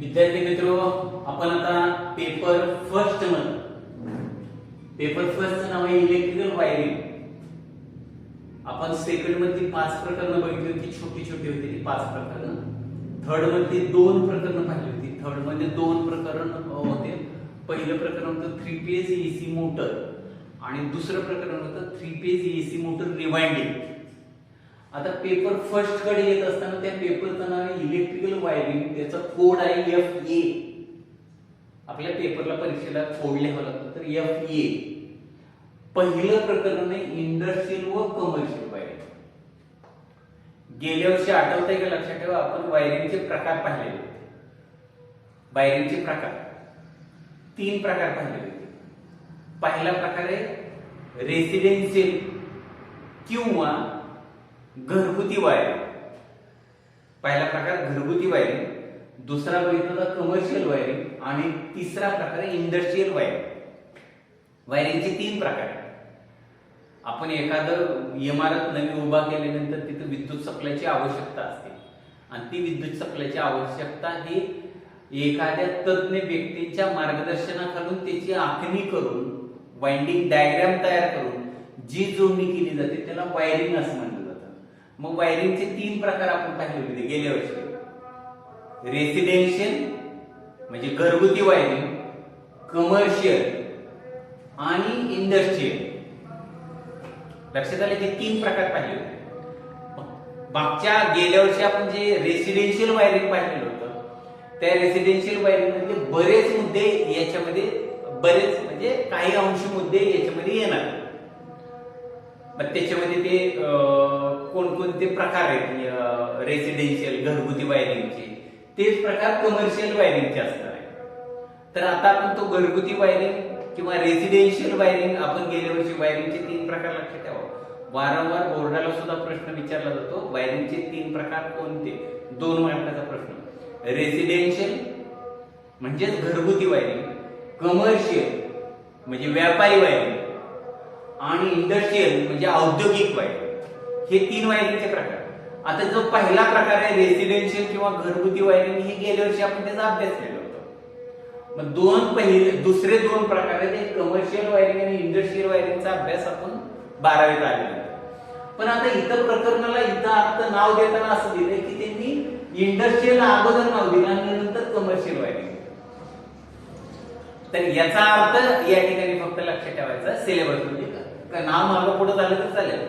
विद्यार्थी मित्रो, आपण आता पेपर फर्स्ट मध्ये पेपर फर्स्ट नाव आहे इलेक्ट्रिकल वायरिंग. आपण सेकंड मध्ये 5 प्रकरणं बघितली होती, छोटी छोटी होती ती 5 प्रकरणं. थर्ड मध्ये 2 प्रकरणं पाहिली होती. थर्ड मध्ये 2 प्रकरण होते. पहिलं प्रकरण होतं 3 फेज एसी मोटर आणि दुसरं प्रकरण होतं 3 फेज एसी मोटर रिवाइंडिंग. आता पेपर फर्स्ट कडे येत असताना त्या पेपरचं नाव आहे इलेक्ट्रिकल वायरिंग. त्याचा कोड आहे FA. आपल्या पेपरला परीक्षेला कोड लिहावा लागतो, तर FA. पहिलं प्रकरण आहे इंडस्ट्रियल व कमर्शियल वायरिंग. गेल्या वर्षी आठवतंय का? लक्षात ठेवा, आपण वायरिंगचे प्रकार पाहिले होते. वायरिंगचे प्रकार 3 प्रकार पाहिले होते. पहिला प्रकार आहे रेसिडेन्शियल किंवा घरगुती वायरिंग. पहिला प्रकार घरगुती वायरिंग, दुसरा बघितला कमर्शियल वायरिंग आणि तिसरा प्रकार इंडस्ट्रियल वायरिंग. वायरिंगचे 3 प्रकार आहेत. आपण एखादं इमारत नवी उभा केल्यानंतर तिथे विद्युत सप्लायची आवश्यकता असते आणि ती विद्युत सप्लायची आवश्यकता ही एखाद्या तज्ञ व्यक्तीच्या मार्गदर्शनाखालून त्याची आखणी करून वाइंडिंग डायग्राम तयार करून जी जोडणी केली जाते त्याला वायरिंग असं म्हणलं जातं. मग वायरिंगचे 3 प्रकार आपण पाहिले होते गेल्या वर्षी. रेसिडेन्शियल म्हणजे घरगुती वायरिंग, कमर्शियल आणि इंडस्ट्रियल. लक्षात आले? ते 3 प्रकार पाहिले होते. मागच्या गेल्या वर्षी आपण जे रेसिडेन्शियल वायरिंग पाहिलेलं होतं त्या रेसिडेन्शियल वायरिंग मध्ये बरेच मुद्दे याच्यामध्ये बरेच म्हणजे काही अंश मुद्दे याच्यामध्ये येणार. मग त्याच्यामध्ये ते कोणकोणते प्रकार आहेत रेसिडेन्शियल घरगुती वायरिंगचे, तेच प्रकार कमर्शियल वायरिंगचे असणार आहे. तर आता आपण तो घरगुती वायरिंग किंवा रेसिडेन्शियल वायरिंग, आपण गेल्या वर्षी वायरिंगचे 3 प्रकार लक्षात ठेवा. वारंवार बोर्डाला सुद्धा प्रश्न विचारला जातो, वायरिंगचे 3 प्रकार कोणते? 2 मार्काचा प्रश्न. रेसिडेन्शियल म्हणजेच घरगुती वायरिंग, कमर्शियल म्हणजे व्यापारी वायरिंग आणि इंडस्ट्रियल म्हणजे औद्योगिक वायरिंग. हे 3 वायरिंगचे प्रकार. आता जो पहिला प्रकार आहे रेसिडेन्शियल किंवा घरगुती वायरिंग, हे गेल्या वर्षी आपण त्याचा अभ्यास केला होता. मग दुसरे 2 प्रकार आहेत कमर्शियल वायरिंग आणि इंडस्ट्रियल वायरिंगचा अभ्यास आपण 12वीत आलेला. पण आता इथं प्रकरणाला इथं अर्थ नाव देताना असं दिलंय की त्यांनी इंडस्ट्रियल अगोदर नाव दिलं आणि नंतर कमर्शियल वायरिंग. तर याचा अर्थ या ठिकाणी फक्त लक्षात ठेवायचा सिलेबस म्हणजे नाव मागं पुढे झालं तर चालेल,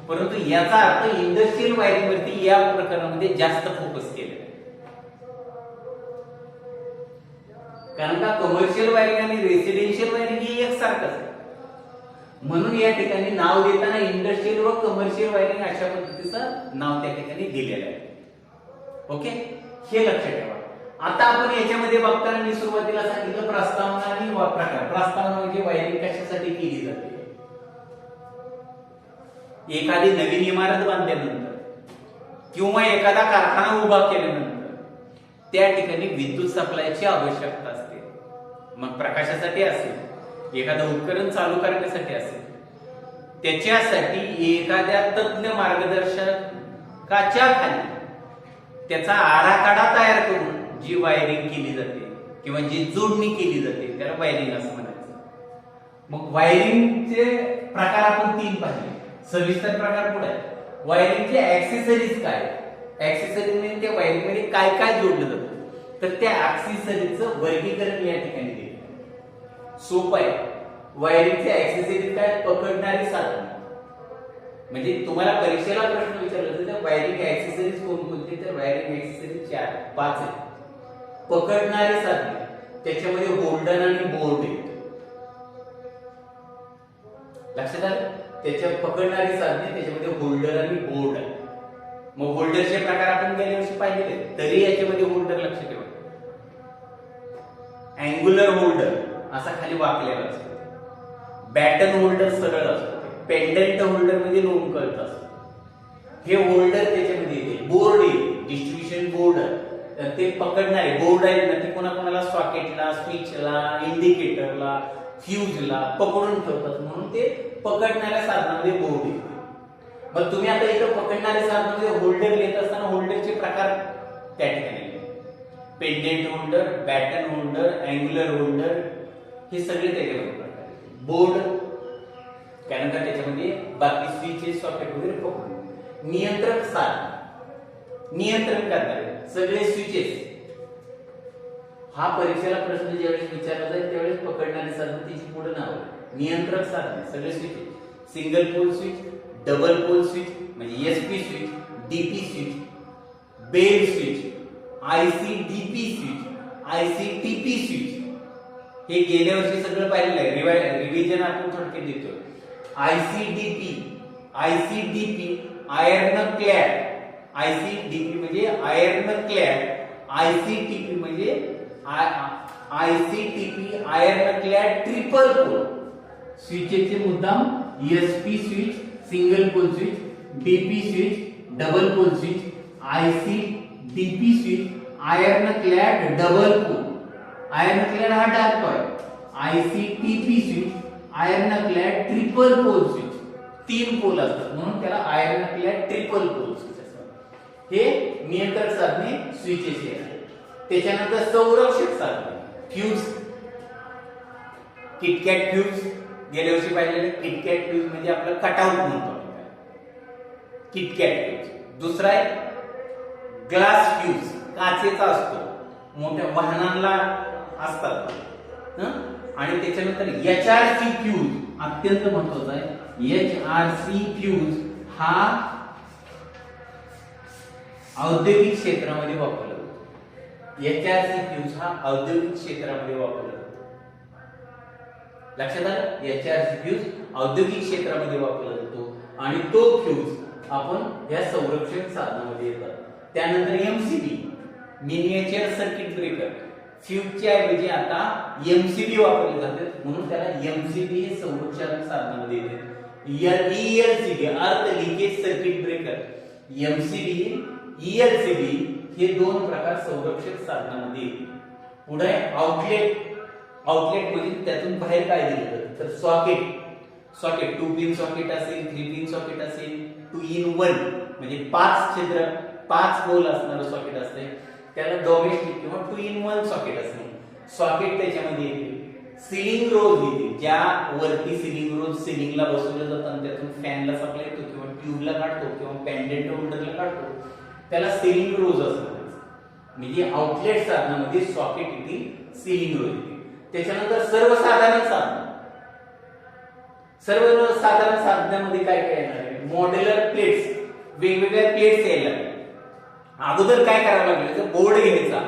परंतु याचा अर्थ इंडस्ट्रियल वायरिंग वरती या प्रकरणामध्ये जास्त फोकस केलेला आहे. कारण का कमर्शियल वायरिंग आणि रेसिडेन्शियल वायरिंग हे एकसारखंच आहे. म्हणून या ठिकाणी नाव देताना इंडस्ट्रियल व कमर्शियल वायरिंग अशा पद्धतीचं नाव त्या ठिकाणी दिलेलं आहे. ओके, हे लक्षात ठेवा. आता आपण याच्यामध्ये बघताना मी सुरुवातीला सांगितलं प्रस्तावना आणि प्रकार. प्रस्तावना म्हणजे वायरिंग कशासाठी केली जाते. एखादी नवीन इमारत बांधल्यानंतर किंवा एखादा कारखाना उभा केल्यानंतर त्या ठिकाणी विद्युत सप्लायची आवश्यकता असते. मग प्रकाशासाठी असेल, एखादं उपकरण चालू करण्यासाठी असेल, त्याच्यासाठी एखाद्या तज्ञ मार्गदर्शकाच्या खाली त्याचा आराखडा तयार करून जी वायरिंग केली जाते किंवा जी जोडणी केली जाते त्याला वायरिंग असं म्हणायचं. मग वायरिंगचे प्रकार आपण 3 पाहिले. सविस्तर प्रकार पुढे आहे. वायरिंगचे ऍक्सेसरीज काय? ऍक्सेसरीज म्हणजे त्या वायरिंग मध्ये काय काय जोडलं जातं, तर त्या ऍक्सेसरीजचं वर्गीकरण या ठिकाणी दिलं. सोपं आहे. वायरिंगचे ऍक्सेसरीज काय? पकडणारी साधन. म्हणजे तुम्हाला परीक्षेला प्रश्न विचारला तर त्या वायरिंग ऍक्सेसरीज कोणकोणते, तर वायरिंग ऍक्सेसरीज 5 आहेत. पकडणारी साधने, त्याच्यामध्ये होल्डर आणि बोर्ड आहेत. लक्षात आलं? त्याच्या पकडणारी साधने, त्याच्यामध्ये होल्डर आणि बोर्ड आहे. मग होल्डरचे प्रकार आपण गेल्या वर्षी पाहिलेले, तरी याच्यामध्ये होल्डर लक्ष ठेवा. अँग्युलर होल्डर असा खाली वाकलेला असतो, बॅटन होल्डर सरळ असतो, पेंडंट होल्डर मध्ये लोंबकळत असतो. हे होल्डर त्याच्यामध्ये येते. बोर्ड येते, डिस्ट्रीब्युशन बोर्ड ते पकडणारे बोर्ड आहे ना, ते कोणाकोणाला सॉकेटला, स्विचला, इंडिकेटरला, फ्यूजला पकडून ठेवतात, म्हणून ते पकडणाऱ्या साधनामध्ये बोर्ड येते. मग तुम्ही आता इथं पकडणाऱ्या साधनामध्ये होल्डर लिहित असताना होल्डरचे प्रकार त्या ठिकाणी pendant holder, baton holder, angular holder, हे सगळे त्याच्यामध्ये प्रकार आहेत. बोर्ड, कारण का त्याच्यामध्ये बाकी स्विचेस सॉकेट वगैरे पकडून नियंत्रक साधन, नियंत्रण करणारे सगळे स्विचेस. हा परीक्षेला प्रश्न ज्यावेळेस विचारला जाईल त्यावेळेस पकडणारे साधन त्याची पुढे नाव आहे. नियंत्रक साधने सगळे switches, single pole switch, double pole switch म्हणजे SP switch, DP switch, bell switch, ICDP switch, ICTP switch, हे गेल्या वर्षी सगळं पाहिलेलं आहे. रिव्हिजन आपण थोडक्यात देतोय. आयसीडीपी आयर्न क्लॅड, आयसीडीपी म्हणजे आयर्न क्लॅड, आयसीटीपी म्हणजे ICTP iron clad triple pole स्विचेसचे मुद्दाम SP switch, single pole switch, DP switch, double pole switch, ICDP switch, iron clad double pole, iron clad हा डार्क आहे, ICTP switch, iron clad triple pole switch, 3 pole असतात म्हणून त्याला iron clad triple pole switch असतात. हे नियंत्रक साधने switches आहेत. त्याच्यानंतर संरक्षक साधने, फ्यूज, किटकॅट फ्यूज गेल्या वर्षी पाहिलेले. किटकॅट फ्यूज म्हणजे आपलं कटआउट म्हणतो किटकॅट फ्यूज. दुसरा आहे ग्लास फ्यूज, काचेचा असतो, मोठ्या वाहनांना असतात. आणि त्याच्यानंतर एचआरसी फ्यूज अत्यंत महत्वाचा आहे. एचआरसी फ्यूज हा औद्योगिक क्षेत्रामध्ये वापरला जातो. एचआरसी फ्यूज हा औद्योगिक क्षेत्रामध्ये वापरला जातो. लक्षात आलं? एचआरसी फ्यूज औद्योगिक क्षेत्रामध्ये वापरला जातो आणि तो फ्यूज आपण या संरक्षण साधनामध्ये येतात. त्यानंतर एमसीबी, मिनिएचर सर्किट ब्रेकर, फ्यूजच्या ऐवजी आता एमसीबी वापरले जाते म्हणून त्याला एमसीबी हे संरक्षण साधनामध्ये येते. ईएलसीबी अर्थ leakage circuit breaker, MCB, ELCB हे 2 प्रकार संरक्षक साधनामध्ये येते. पुढे आउटलेट, आउटलेट म्हणजे त्यातून बाहेर काय दिलं जातं तर सॉकेट, सॉकेट 2 पिन सॉकेट असेल, 3 पिन सॉकेट असेल, 2 in 1 म्हणजे 5 छिद्र 5 होल असणारं सॉकेट असते त्याला डोमेस्टिक किंवा 2 in 1 सॉकेट असते. सॉकेट त्याच्यामध्ये येते. सिलिंग रोज येते, ज्या वरती सिलिंग रोज सिलिंगला बसवलं जातं आणि त्यातून फॅनला सप्लाय येतो किंवा ट्यूबला काढतो किंवा पेंडेंट होल्डरला काढतो त्याला सिलिंग रोज असतो. म्हणजे आउटलेट साधनामध्ये सॉकेट येते, सिलिंग रोज येते. त्याच्यानंतर सर्वसाधारण साधन, सर्वसाधारण साधनामध्ये काय काय येणार आहे? मॉड्युलर प्लेट्स, वेगवेगळ्या प्लेट्स यायला लागल्या. अगोदर काय करावं लागलं, बोर्ड घ्यायचा,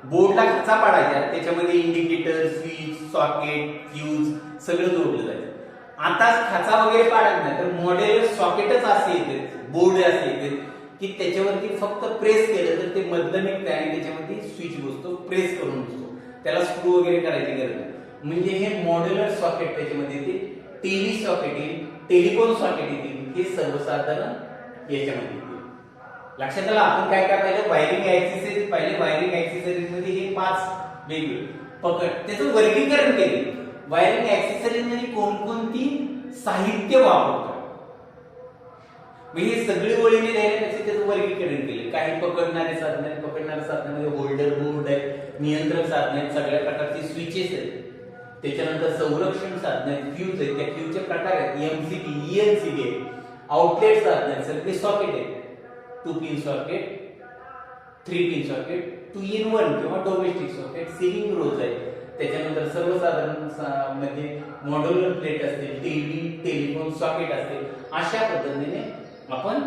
बोर्डला खाचा पाडायचा, त्याच्यामध्ये इंडिकेटर, स्विच, सॉकेट, फ्यूज सगळं जोडलं जायचं. आता खाचा वगैरे पाडायचा नाही तर मॉड्युलर सॉकेटच असे येते, बोर्ड असे येते की त्याच्यावरती फक्त प्रेस केलं तर ते मधलं निघतं आणि त्याच्यामध्ये स्विच बसतो, प्रेस करून बसतो, त्याला स्क्रू वगैरे करायची गरज नाही. म्हणजे हे मॉड्युलर सॉकेट त्याच्यामध्ये येते. टीव्ही सॉकेट येईल, टेलिफोन सॉकेट येतील, हे सर्वसाधारण याच्यामध्ये येतील. लक्षात आलं? आपण काय काय पाहिलं, वायरिंग ऍक्सेसरीज पाहिले. वायरिंग ऍक्सेसरीज मध्ये हे 5 वेगवेगळे पकड त्याचं वर्गीकरण केले. वायरिंग ऍक्सेसरीज मध्ये कोणकोणती साहित्य वापरतो म्हणजे सगळी ओळीने द्यायला त्याचं वर्गीकरण केले. काही पकडणारे साधन आहेत, पकडणाऱ्या साधनामध्ये होल्डर, बोर्ड आहे, नियंत्रक साधन आहेत, सगळ्या प्रकारचे स्विचेस आहेत. त्याच्यानंतर संरक्षण साधन आहेत, फ्यूज आहेत, त्या फ्यूजचे प्रकार आहेत, एमसीबी, ईएलसीबी आहे, आउटलेट साधन आहेत, सगळे सॉकेट आहेत, 2 pin socket, 3 pin socket, 2 in 1 किंवा डोमेस्टिक सॉकेट, सिलिंग रोज आहे. त्याच्यानंतर सर्वसाधारण मध्ये मॉड्युलर प्लेट असते, टीव्ही, टेलिफोन सॉकेट असते. अशा पद्धतीने आपण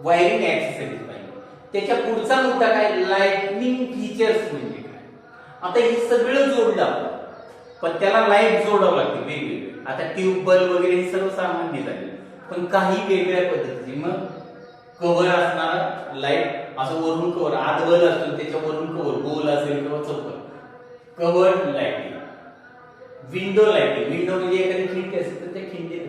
वायरिंग ऍक्सेसरीज पाहिजे. त्याच्या पुढचा मुद्दा काय, लाइटनिंग फीचर्स म्हणजे काय. आता हे सगळं जोडलं आपण पण त्याला लाईट जोडावं लागते वेगवेगळे. आता ट्यूब बल्ब वगैरे हे सर्व सामान्य झाले पण काही वेगळ्या पद्धतीने. मग कव्हर असणार लाईट, असं वरून कव्हर, आत बल्ब असतो त्याच्या वरून कव्हर, गोल असेल किंवा चौकोन, cover lighting. Window lighting, window म्हणजे एखादी खिडकी असेल तर त्या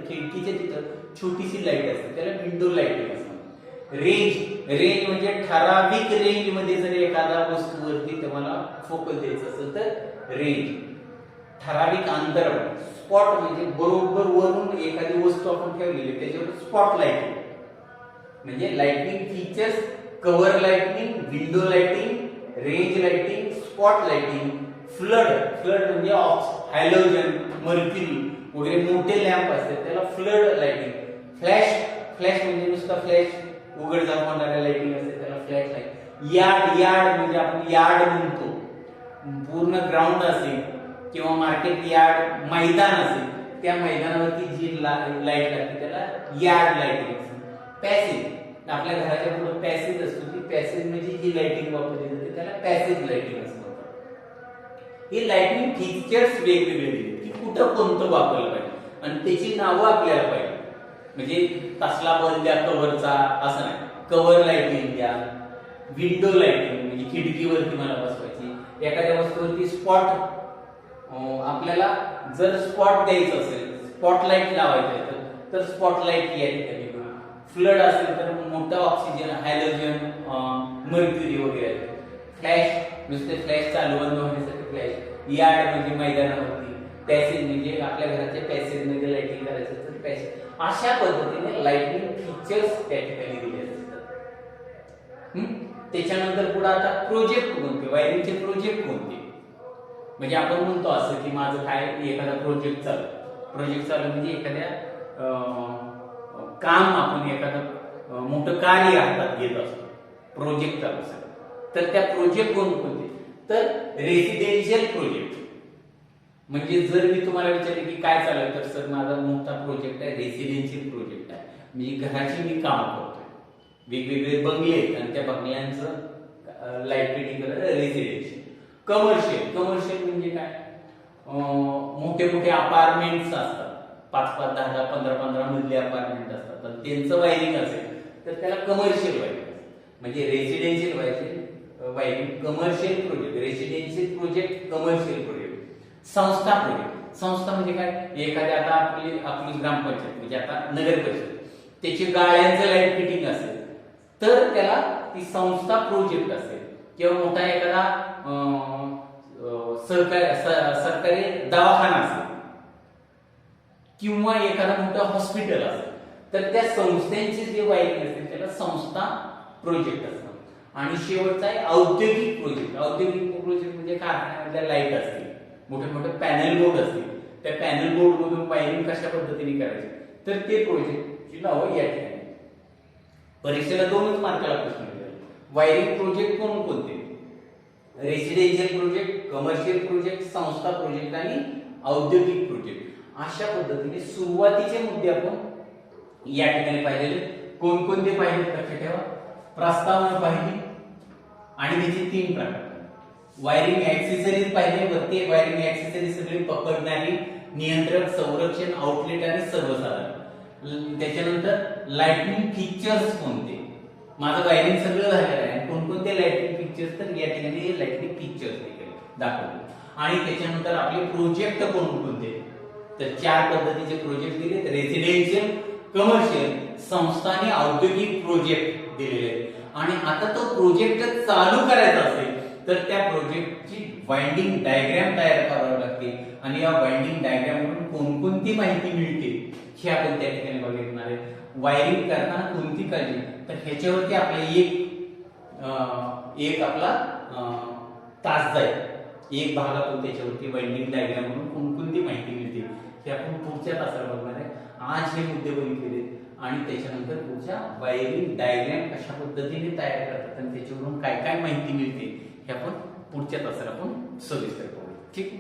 खिडकीच्या तिथं छोटीशी लाईट असते त्याला विंडो लाईटिंग असते. रेंज, रेंज म्हणजे ठराविक रेंज मध्ये जर एखादा वस्तूवरती तुम्हाला फोकस द्यायचं असेल तर रेंज, ठराविक अंतरावर. स्पॉट म्हणजे बरोबर वरून एखादी वस्तू आपण ठेवलेली त्याच्यावर स्पॉट लाईटिंग म्हणजे lighting features, cover lighting, window lighting, range lighting, spot lighting, flood, flood म्हणजे हॅलोजन, मर्क्युरी वगैरे मोठे लॅम्प असतात त्याला फ्लड लाइटिंग, फ्लॅश, फ्लॅश म्हणजे नुसता फ्लॅश उघड झाक होणाऱ्या लाइटिंग असते त्याला फ्लॅश लाइट, यार्ड, यार्ड म्हणजे आपण यार्ड म्हणतो, पूर्ण ग्राउंड असेल किंवा मार्केट यार्ड मैदान असेल त्या मैदानावरती जी लाईट लागते त्याला यार्ड लाइटिंग असते. पॅसेज, आपल्या घराच्या पुढे पॅसेज असतो, ती पॅसेज म्हणजे जी लाइटिंग वापरली जाते त्याला पॅसेज लाइटिंग असतं. हे लाइटिंग फीचर्स वेगवेगळे दिले की कुठं कोणतं वापरलं पाहिजे आणि त्याची नावं आपल्याला पाहिजे. म्हणजे तसला बल्ब द्या कव्हरचा असं नाही, कव्हर लाइटिंग द्या, विंडो लाइटिंग म्हणजे खिडकीवरती मला बसवायची, एखाद्या वस्तूवरती स्पॉट, आपल्याला जर स्पॉट द्यायचं असेल, स्पॉटलाइट लावायचं तर स्पॉटलाइट या ठिकाणी, फ्लड असेल तर मोठा ऑक्सिजन, हॅलोजन, मर्क्युरी वगैरे, फ्लॅश नुसते फ्लॅश चालू बंद होण्यासाठी फ्लॅश, यार्ड म्हणजे मैदानावरती, पॅसेज म्हणजे आपल्या घराच्या पॅसेज मध्ये लाइटिंग करायचं तर पॅसेज. अशा पद्धतीने लाइटिंग फीचर्स त्या ठिकाणी दिले असतात. त्याच्यानंतर पुढे आता प्रोजेक्ट कोणते, वायरिंगचे प्रोजेक्ट कोणते, म्हणजे आपण म्हणतो असं की माझं काय एखादा प्रोजेक्ट चालू म्हणजे एखाद्या काम आपण एखादं मोठं कार्य हातात घेत असतो, प्रोजेक्ट चालू असेल तर त्या प्रोजेक्ट कोणते, तर रेसिडेन्शियल प्रोजेक्ट. म्हणजे जर मी तुम्हाला विचारले की काय चालू आहे तर सर माझा मोठा प्रोजेक्ट आहे, रेसिडेन्शियल प्रोजेक्ट आहे, म्हणजे घराची मी काम करतोय, वेगवेगळे बंगले आहेत आणि त्या बंगल्यांचं लाईट फिटिंग करायचं, रेसिडेन्शियल. कमर्शियल, कमर्शियल म्हणजे काय, मोठे मोठे अपार्टमेंट्स असतात, 5-5, 10-10, 15-15 मधले अपार्टमेंट असतात तर त्यांचं वायरिंग असेल तर त्याला कमर्शियल वायरिंग. म्हणजे residential wiring, commercial project, residential project, commercial project. संस्था प्रोजेक्ट, संस्था म्हणजे काय, एखाद्या आता आपली ग्रामपंचायत म्हणजे आता नगर परिषद त्याची गाळ्यांचं लाईट फिटिंग असेल तर त्याला ती संस्था प्रोजेक्ट असेल. किंवा मोठा एखादा सरकारी दवाखाना असेल किंवा एखादा मोठं हॉस्पिटल असेल तर त्या संस्थांचे जे वायरिंग असेल त्याला संस्था प्रोजेक्ट असतात. आणि शेवटचा आहे औद्योगिक प्रोजेक्ट. औद्योगिक प्रोजेक्ट म्हणजे कारखान्यामधल्या लाईट असतील, मोठे मोठे पॅनल बोर्ड असतील, त्या पॅनल बोर्ड मधून वायरिंग कशा पद्धतीने करायची तर ते प्रोजेक्टची नावं या ठिकाणी. परीक्षेला 2च मार्काला प्रश्न मिळाले. वायरिंग प्रोजेक्ट कोणते, रेसिडेन्शियल प्रोजेक्ट, कमर्शियल प्रोजेक्ट, संस्था प्रोजेक्ट आणि औद्योगिक प्रोजेक्ट. अशा पद्धतीने सुरुवातीचे मुद्दे आपण या ठिकाणी पाहिलेले. कोणकोणते पाहिले लक्षात ठेवा, प्रस्तावना पाहिली आणि त्याचे 3 प्रकार. वायरिंग ऍक्सेसरीज पाहिले, वरती वायरिंग ऍक्सेसरीज सगळी पकडणारी, नियंत्रक, संरक्षण, आउटलेट आणि सर्वसाधारण. त्याच्यानंतर लाइटिंग फीचर्स कोणते, माझं वायरिंग सगळं झालेलं आहे, कोणकोणते लाइटिंग फीचर्स तर या ठिकाणी लाइटिंग फीचर्स दाखवले. आणि त्याच्यानंतर आपले प्रोजेक्ट कोणकोणते तर 4 पद्धतीचे प्रोजेक्ट दिले, रेसिडेन्शियल, कमर्शियल, संस्था आणि औद्योगिक प्रोजेक्ट दिलेले आहेत. आणि आता तो प्रोजेक्ट चालू करायचा असेल तर त्या प्रोजेक्टची वाइंडिंग डायग्राम तयार करावी लागते आणि या वाइंडिंग डायग्राम मधून कोणकोणती माहिती मिळते हे आपण त्या ठिकाणी बघणार आहे. वायरिंग करताना कोणती काळजी तर ह्याच्यावरती आपले एक आपला तास जाईल, एक भाग आपण त्याच्यावरती वाइंडिंग डायग्राम म्हणून कोणकोणती माहिती मिळते हे आपण पुढच्या तासाला बघणार आहे. आज हे मुद्दे बघितलेले आणि त्याच्यानंतर पुढच्या वायरिंग डायग्राम कशा पद्धतीने तयार करतात आणि त्याच्यावरून काय काय माहिती मिळते हे आपण पुढच्या तासाला आपण सविस्तर करू. ठीक.